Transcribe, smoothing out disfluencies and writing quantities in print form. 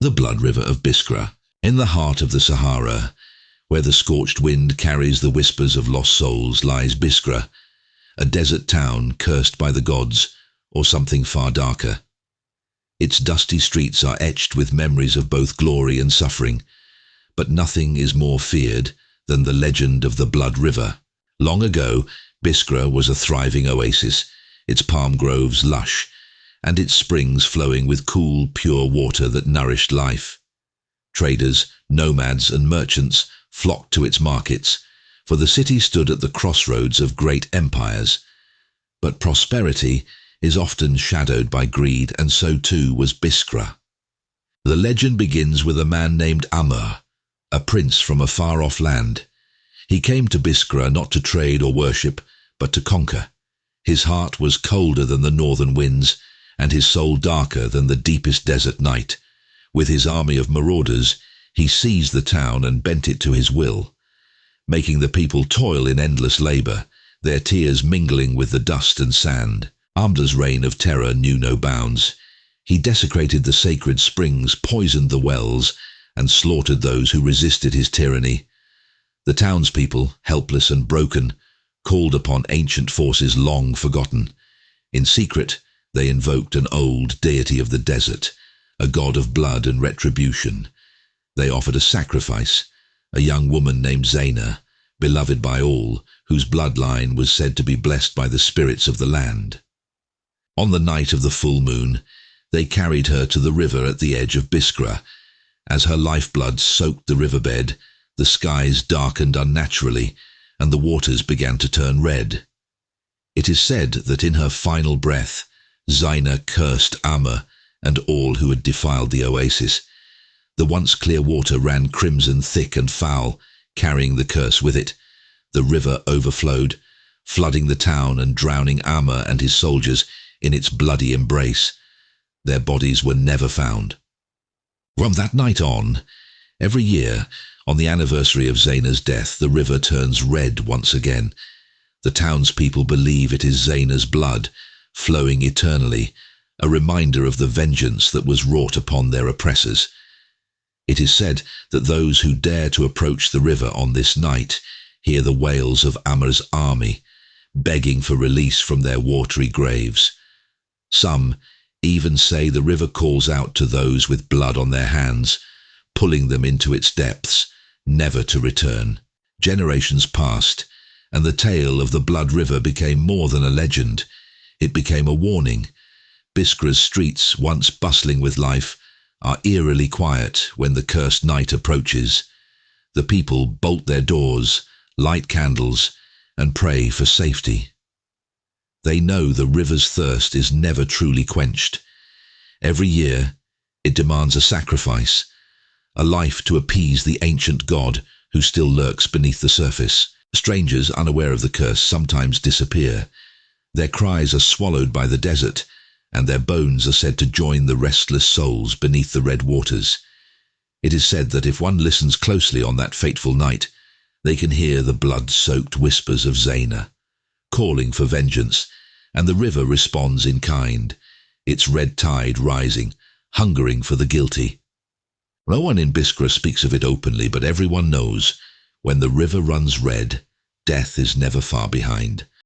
The Blood River of Biskra. In the heart of the Sahara, where the scorched wind carries the whispers of lost souls, lies Biskra, a desert town cursed by the gods, or something far darker. Its dusty streets are etched with memories of both glory and suffering, but nothing is more feared than the legend of the Blood River. Long ago, Biskra was a thriving oasis, its palm groves lush, and its springs flowing with cool, pure water that nourished life. Traders, nomads, and merchants flocked to its markets, for the city stood at the crossroads of great empires. But prosperity is often shadowed by greed, and so too was Biskra. The legend begins with a man named Amr, a prince from a far-off land. He came to Biskra not to trade or worship, but to conquer. His heart was colder than the northern winds, and his soul darker than the deepest desert night. With his army of marauders, he seized the town and bent it to his will, making the people toil in endless labor, their tears mingling with the dust and sand. Amr's reign of terror knew no bounds. He desecrated the sacred springs, poisoned the wells, and slaughtered those who resisted his tyranny. The townspeople, helpless and broken, called upon ancient forces long forgotten. In secret, they invoked an old deity of the desert, a god of blood and retribution. They offered a sacrifice, a young woman named Zaina, beloved by all, whose bloodline was said to be blessed by the spirits of the land. On the night of the full moon, they carried her to the river at the edge of Biskra. As her lifeblood soaked the riverbed, the skies darkened unnaturally, and the waters began to turn red. It is said that in her final breath, Zaina cursed Amr and all who had defiled the oasis. The once clear water ran crimson thick and foul, carrying the curse with it. The river overflowed, flooding the town and drowning Amr and his soldiers in its bloody embrace. Their bodies were never found. From that night on, every year, on the anniversary of Zaina's death, the river turns red once again. The townspeople believe it is Zaina's blood, flowing eternally, a reminder of the vengeance that was wrought upon their oppressors. It is said that those who dare to approach the river on this night hear the wails of Amr's army, begging for release from their watery graves. Some even say the river calls out to those with blood on their hands, pulling them into its depths, never to return. Generations passed, and the tale of the Blood River became more than a legend. It became a warning. Biskra's streets, once bustling with life, are eerily quiet when the cursed night approaches. The people bolt their doors, light candles, and pray for safety. They know the river's thirst is never truly quenched. Every year, it demands a sacrifice, a life to appease the ancient god who still lurks beneath the surface. Strangers, unaware of the curse, sometimes disappear. Their cries are swallowed by the desert, and their bones are said to join the restless souls beneath the red waters. It is said that if one listens closely on that fateful night, they can hear the blood-soaked whispers of Zaina, calling for vengeance, and the river responds in kind, its red tide rising, hungering for the guilty. No one in Biskra speaks of it openly, but everyone knows, when the river runs red, death is never far behind.